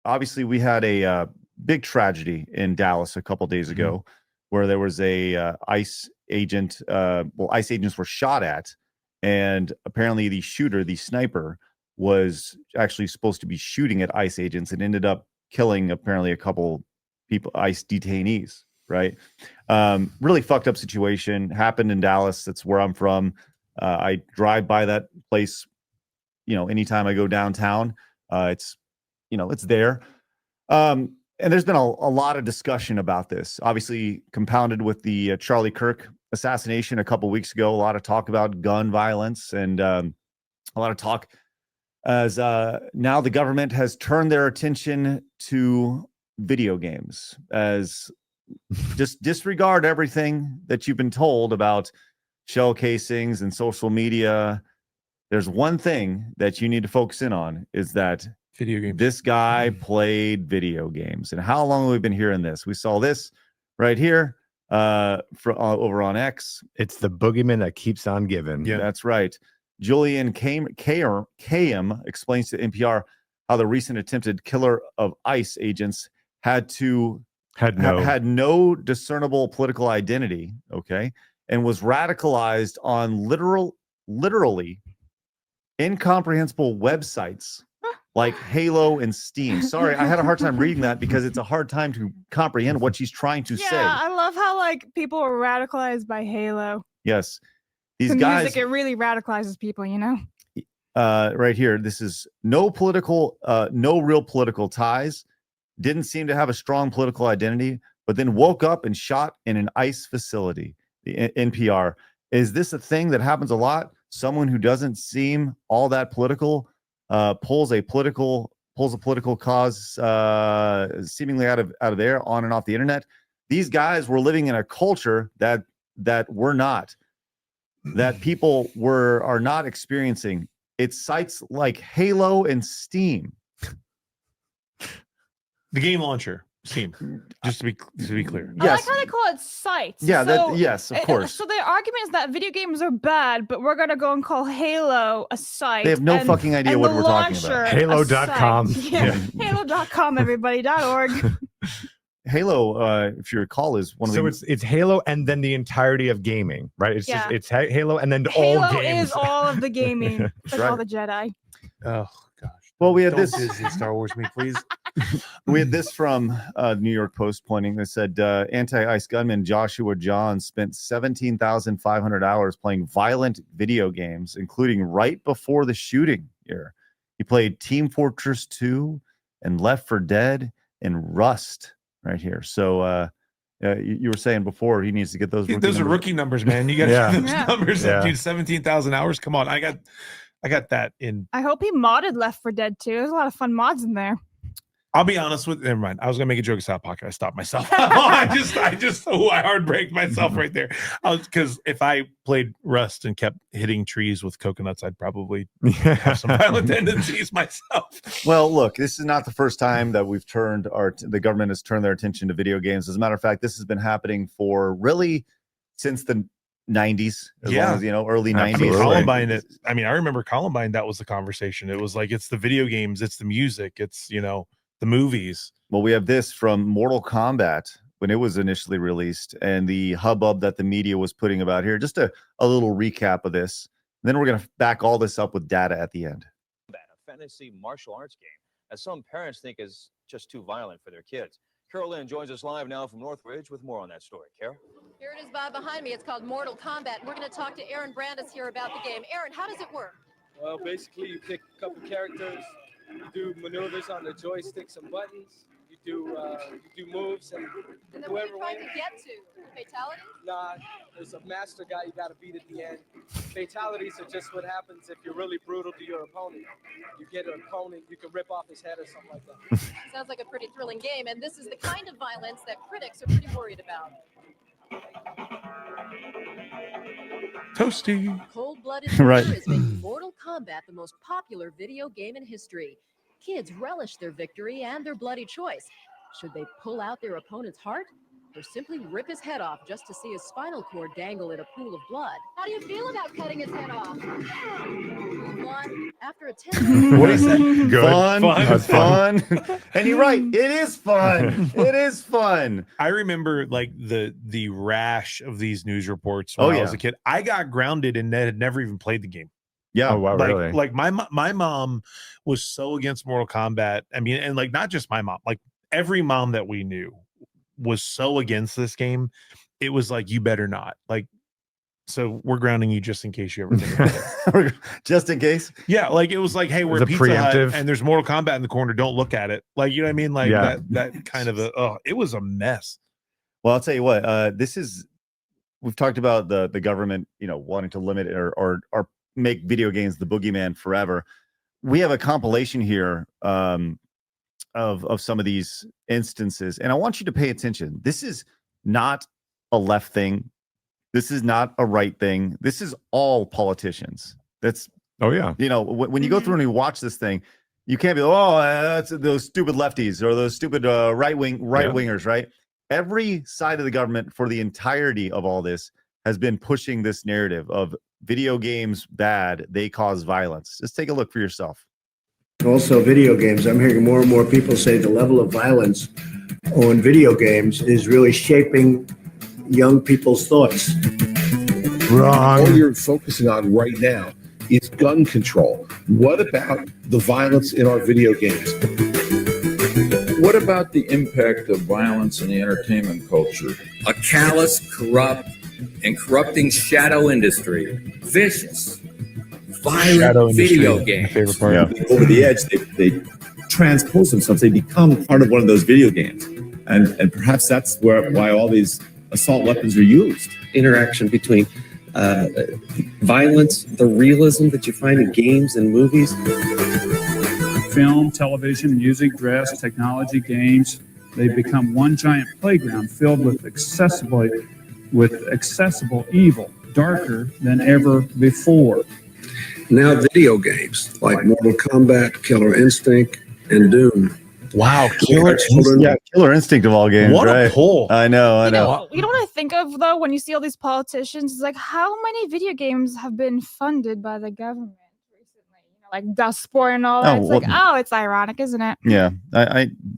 obviously we had a big tragedy in Dallas a couple days ago, where there was a ICE agent. ICE agents were shot at, and apparently the shooter, the sniper, was actually supposed to be shooting at ICE agents and ended up killing apparently a couple people, ICE detainees. Right, really fucked up situation happened in Dallas. That's where I'm from. I drive by that place, anytime I go downtown. It's there. And there's been a lot of discussion about this, obviously compounded with the Charlie Kirk assassination a couple weeks ago. A lot of talk about gun violence, and a lot of talk as now the government has turned their attention to video games, as just disregard everything that you've been told about shell casings and social media. There's one thing that you need to focus in on, is that video games. This guy played video games. And how long have we been hearing this? We saw this right here over on X. It's the boogeyman that keeps on giving. Yeah, that's right. Julian Kayam explains to NPR how the recent attempted killer of ICE agents had no discernible political identity, okay, and was radicalized on literally incomprehensible websites like Halo and Steam. Sorry, I had a hard time reading that because it's a hard time to comprehend what she's trying to say. Yeah, I love how people are radicalized by Halo. Yes. These guys, music, it really radicalizes people, right here, this is no real political ties, didn't seem to have a strong political identity, but then woke up and shot in an ICE facility. The NPR. Is this a thing that happens a lot? Someone who doesn't seem all that political pulls a political cause seemingly out of there on and off the internet. These guys were living in a culture that we're not, that people are not experiencing. It's sites like Halo and Steam. The game launcher, Steam. Just to be clear. I like how they call it sites. Yeah, yes, of course. So the argument is that video games are bad, but we're gonna go and call Halo a site. They have no fucking idea what we're talking about. Halo.com. Yeah, Halo.com, everybody, .org. Halo, if you recall, is one of the. So it's Halo and then the entirety of gaming, right? It's just it's Halo and then all games. Halo is all of the gaming, like all the Jedi. Oh gosh. Well, we had Don't this Disney Star Wars me, please. We had this from New York Post pointing. They said anti-ICE gunman Joshua Johns spent 17,500 hours playing violent video games, including right before the shooting here. He played Team Fortress 2 and Left 4 Dead and Rust right here. So you were saying before he needs to get those. Those are rookie numbers, man. You got those numbers. Dude, 17,000 hours. Come on, I got that in. I hope he modded Left 4 Dead too. There's a lot of fun mods in there. I'll be honest with. Never mind. I was gonna make a joke South Pocket. I stopped myself. I heartbreak myself right there. Because if I played Rust and kept hitting trees with coconuts, I'd probably have some violent tendencies myself. Well, look, this is not the first time that the government has turned their attention to video games. As a matter of fact, this has been happening for really since the 90s, long as early 90s. Columbine. I remember Columbine. That was the conversation. It was like, it's the video games, it's the music, it's the movies. Well, we have this from Mortal Kombat when it was initially released, and the hubbub that the media was putting about here. Just a little recap of this. And then we're going to back all this up with data at the end. A fantasy martial arts game, as some parents think is just too violent for their kids. Carol Lynn joins us live now from Northridge with more on that story. Carol? Here it is, Bob, behind me. It's called Mortal Kombat. We're going to talk to Aaron Brandis here about the game. Aaron, how does it work? Well, basically, you pick a couple characters, you do maneuvers on the joysticks and buttons, you do moves, and then what are you trying to get to? Fatality? Nah, there's a master guy you got to beat at the end. Fatalities are just what happens if you're really brutal to your opponent. You get an opponent, you can rip off his head or something like that. Sounds like a pretty thrilling game, and this is the kind of violence that critics are pretty worried about. Toasty. Cold-blooded murder is making Mortal Kombat the most popular video game in history. Kids relish their victory and their bloody choice. Should they pull out their opponent's heart? or simply rip his head off just to see his spinal cord dangle in a pool of blood. How do you feel about cutting his head off? Fun. After a 10 What is that? Good. Fun. That's Fun. And you're right. It is fun. It is fun. I remember like the rash of these news reports when Oh, I yeah. was a kid. I got grounded and had never even played the game. Yeah. Oh, wow, really? Like my mom was so against Mortal Kombat. I mean, and like not just my mom, like every mom that we knew was so against this game. It was like, you better not. Like, so we're grounding you just in case you ever think about it. Just in case. Yeah, like it was like, hey, we're It at was a Pizza Hut preemptive. and there's Mortal Kombat in the corner. Don't look at it. Like, you know what I mean? Like Yeah. that kind of it was a mess. Well, I'll tell you what, we've talked about the government, wanting to limit or make video games the boogeyman forever. We have a compilation here of some of these instances, and I want you to pay attention. This is not a left thing. This is not a right thing. This is all politicians. That's, Oh yeah. when you go through and you watch this thing, you can't be, that's those stupid lefties or those stupid right wingers, right? Every side of the government for the entirety of all this has been pushing this narrative of video games bad, they cause violence. Just take a look for yourself. Also, video games. I'm hearing more and more people say the level of violence on video games is really shaping young people's thoughts. Wrong. All you're focusing on right now is gun control. What about the violence in our video games? What about the impact of violence in the entertainment culture? A callous, corrupt, and corrupting shadow industry. Vicious, violent video games. Favorite part. Yeah. Over the edge, they transpose themselves. They become part of one of those video games. And perhaps that's why all these assault weapons are used. Interaction between violence, the realism that you find in games and movies. Film, television, music, dress, technology, games, they've become one giant playground filled with accessible evil, darker than ever before. Now video games like Mortal Kombat, Killer Instinct, and Doom. Wow, Killer Instinct of all games. What right? a pull. I know. You know what I think of though when you see all these politicians is like how many video games have been funded by the government recently? Like Dustsport and all that. It's ironic, isn't it? Yeah.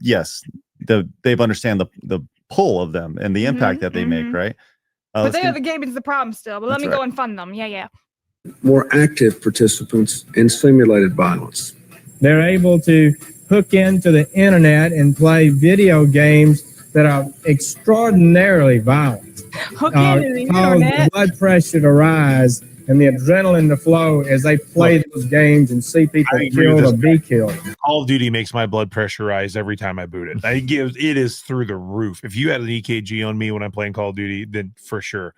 Yes. They've understand the pull of them and the impact that they make, right? But the game is the problem still. But let me go and fund them. Yeah. More active participants in simulated violence. They're able to hook into the internet and play video games that are extraordinarily violent. Hook into the internet. Blood pressure to rise and the adrenaline to flow as they play those games and see people killed or be killed. Call of Duty makes my blood pressure rise every time I boot it. It is through the roof. If you had an EKG on me when I'm playing Call of Duty, then for sure.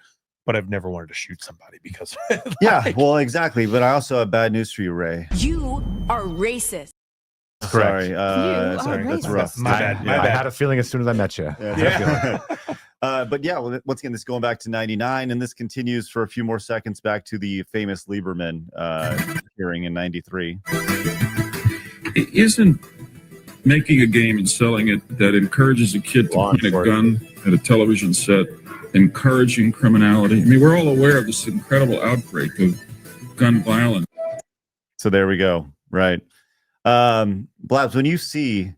But I've never wanted to shoot somebody because yeah, well, exactly. But I also have bad news for you, Ray. You are racist. Sorry, that's rough. My bad. I had a feeling as soon as I met you. But yeah, well, once again, this is going back to 99, and this continues for a few more seconds back to the famous Lieberman hearing in 93. It isn't making a game and selling it that encourages a kid to point a gun at a television set, encouraging criminality. I mean, we're all aware of this incredible outbreak of gun violence. So there we go. Right. Blabs, when you see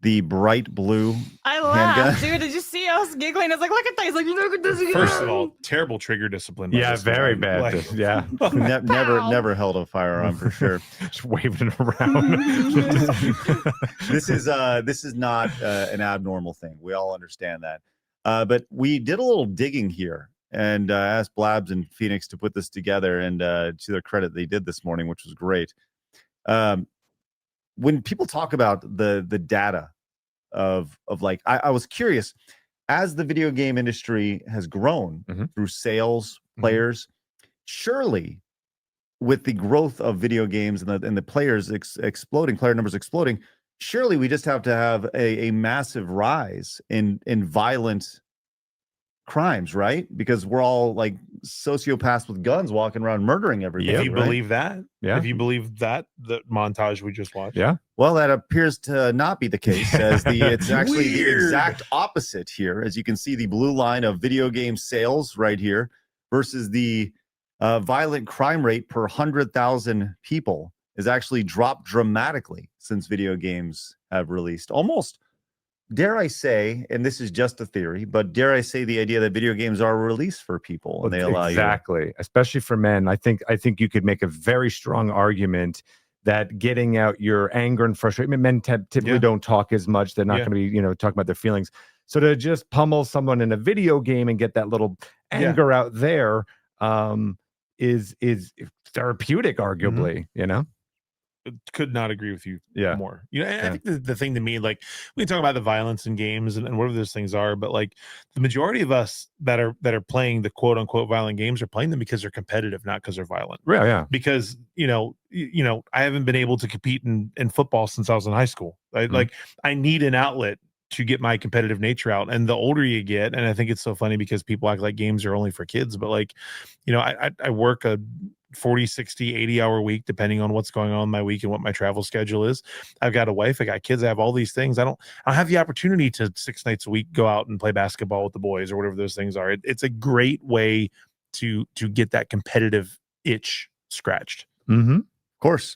the bright blue I laughed, dude. Did you see us giggling? I was like, look at that. He's like, look at this again. First of all, terrible trigger discipline. Yeah, very bad. Never held a firearm for sure. Just waving it around. This is not an abnormal thing. We all understand that. But we did a little digging here and asked Blabs and Phoenix to put this together. And to their credit, they did this morning, which was great. When people talk about the data of like, I was curious, as the video game industry has grown through sales, players, surely with the growth of video games and the players exploding, player numbers exploding, surely we just have to have a massive rise in violent crimes, right? Because we're all like sociopaths with guns walking around murdering everybody. If you right? believe that, Yeah. if you believe that, the montage we just watched. Yeah. Well, that appears to not be the case, as it's actually the Weird. exact opposite here. As you can see, the blue line of video game sales right here versus the violent crime rate per 100,000 people is actually dropped dramatically since video games have released. Almost, dare I say, and this is just a theory, but dare I say the idea that video games are released for people and they allow exactly, especially for men. I think you could make a very strong argument that getting out your anger and frustration. Men typically don't talk as much. They're not going to be, talking about their feelings. So to just pummel someone in a video game and get that little anger out there is therapeutic, arguably. Could not agree with you more. I think the thing to me, like, we can talk about the violence in games and whatever those things are, but like the majority of us that are playing the quote unquote violent games are playing them because they're competitive, not because they're violent. Yeah. Because I haven't been able to compete in football since I was in high school. Like I need an outlet to get my competitive nature out. And the older you get, and I think it's so funny because people act like games are only for kids, but like, I work a 40, 60, 80 hour week, depending on what's going on in my week and what my travel schedule is. I've got a wife, I got kids, I have all these things. I don't have the opportunity to 6 nights a week go out and play basketball with the boys or whatever those things are. It's a great way to get that competitive itch scratched. Of course.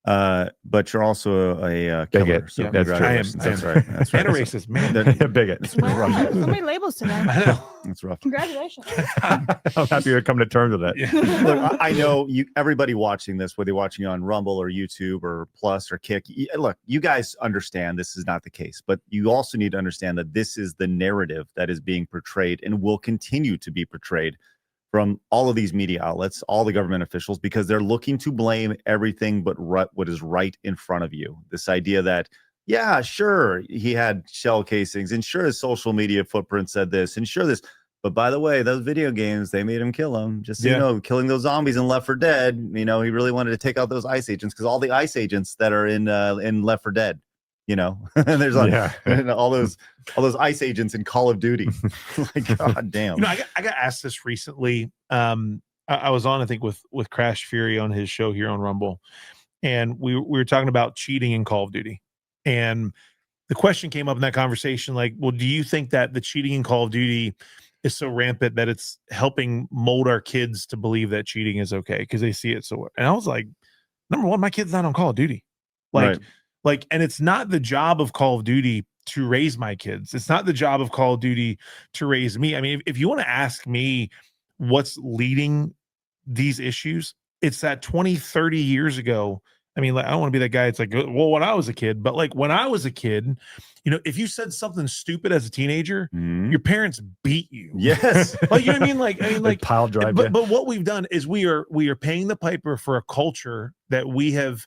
But you're also a killer. Bigot. So That's true. That's right. That's right. And a racist, man. A bigot. It's Wow, rough. so many labels today. I know. It's rough. Congratulations. I'm happy to come to terms with that. Look, I know everybody watching this, whether you're watching on Rumble or YouTube or Plus or Kick, look, you guys understand this is not the case, but you also need to understand that this is the narrative that is being portrayed and will continue to be portrayed from all of these media outlets, all the government officials, because they're looking to blame everything but what is right in front of you. This idea that, yeah, sure, he had shell casings, and sure, his social media footprint said this, and sure this, but by the way, those video games, they made him kill him. Just so killing those zombies in Left 4 Dead, he really wanted to take out those ICE agents, because all the ICE agents that are in Left 4 Dead, there's and all those ICE agents in Call of Duty. Like, god damn. I got asked this recently. I was on, I think, with Crash Fury on his show here on Rumble, and we were talking about cheating in Call of Duty, and the question came up in that conversation, like, well, do you think that the cheating in Call of Duty is so rampant that it's helping mold our kids to believe that cheating is okay because they see it so? And I was like, number one, my kid's not on Call of Duty, and it's not the job of Call of Duty to raise my kids. It's not the job of Call of Duty to raise me. I mean, if you want to ask me what's leading these issues, it's that 20, 30 years ago. I mean, like, I don't want to be that guy. It's like, well, when I was a kid, but like when I was a kid, if you said something stupid as a teenager, your parents beat you. Yes. Like, you know what I mean? Like pile drive. But what we've done is we are paying the piper for a culture that we have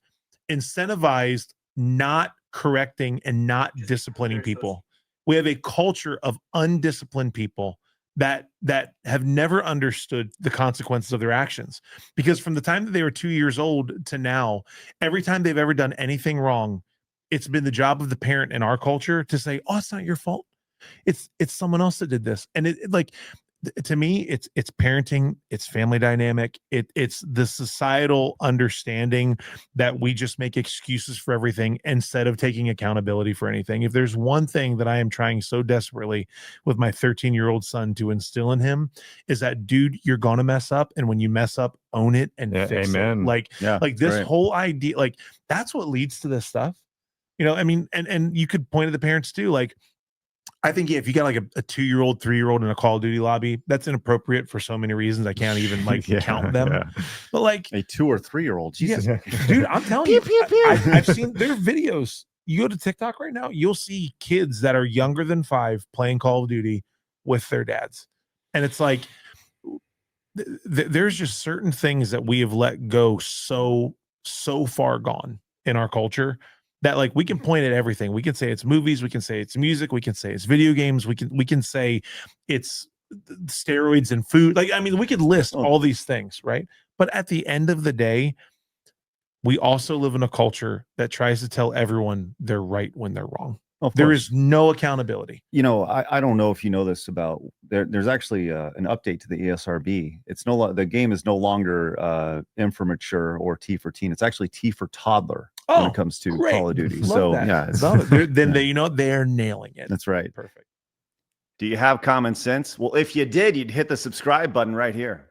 incentivized not correcting and not disciplining people. We have a culture of undisciplined people that have never understood the consequences of their actions, because from the time that they were 2 years old to now, every time they've ever done anything wrong, it's been the job of the parent in our culture to say, oh, it's not your fault, it's someone else that did this. And to me, it's parenting, it's family dynamic, it's the societal understanding that we just make excuses for everything instead of taking accountability for anything. If there's one thing that I am trying so desperately with my 13-year-old son to instill in him, is that, dude, you're gonna mess up, and when you mess up, own it and fix amen. it. Like this whole idea, like, that's what leads to this stuff. I mean, and you could point at the parents too, like, I think if you got like a 2-year-old, 3-year-old in a Call of Duty lobby, that's inappropriate for so many reasons. I can't even count them. Yeah. But like a 2 or 3-year-old, Jesus, dude, I'm telling you, I've seen their videos. You go to TikTok right now, you'll see kids that are younger than 5 playing Call of Duty with their dads, and it's like there's just certain things that we have let go so far gone in our culture, that like we can point at everything. We can say it's movies, we can say it's music, we can say it's video games, we can say it's steroids and food. Like, I mean, we could list all these things, right? But at the end of the day, we also live in a culture that tries to tell everyone they're right when they're wrong. There is no accountability. You know, I don't know if you know this about there's actually an update to the ESRB. It's the game is no longer M for mature or T for teen. It's actually T for toddler when it comes to Call of Duty. Love so that. yeah, Then they, they're nailing it. That's right. Perfect. Do you have common sense? Well, if you did, you'd hit the subscribe button right here.